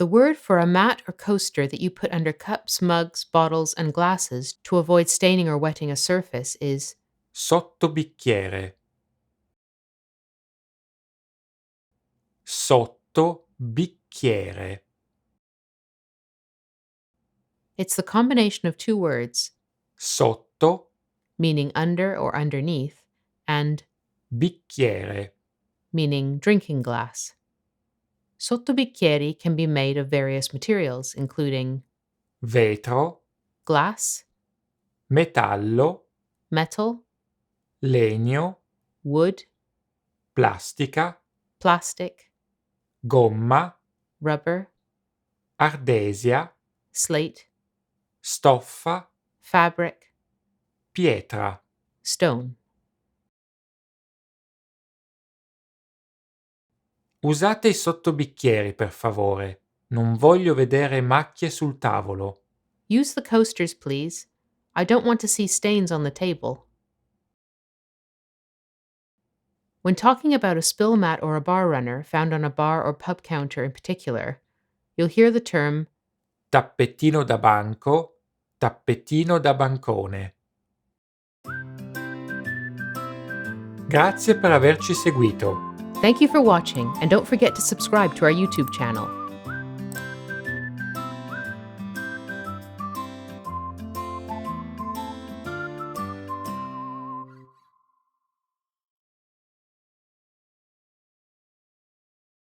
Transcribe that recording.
The word for a mat or coaster that you put under cups, mugs, bottles, and glasses to avoid staining or wetting a surface is Sottobicchiere. Sottobicchiere. it's the combination of two words, Sotto meaning under or underneath, and bicchiere. meaning drinking glass. Sottobicchieri can be made of various materials, including Vetro, glass, metallo, metal, legno, wood, plastica, plastic, gomma, rubber, ardesia, slate, stoffa, fabric, pietra. stone. Usate i sottobicchieri, per favore. Non voglio vedere macchie sul tavolo. Use the coasters, please. I don't want to see stains on the table. When talking about a spill mat or a bar runner found on a bar or pub counter in particular, you'll hear the term Tappetino da banco, tappetino da bancone. Grazie per averci seguito. Thank you for watching, and don't forget to subscribe to our YouTube channel.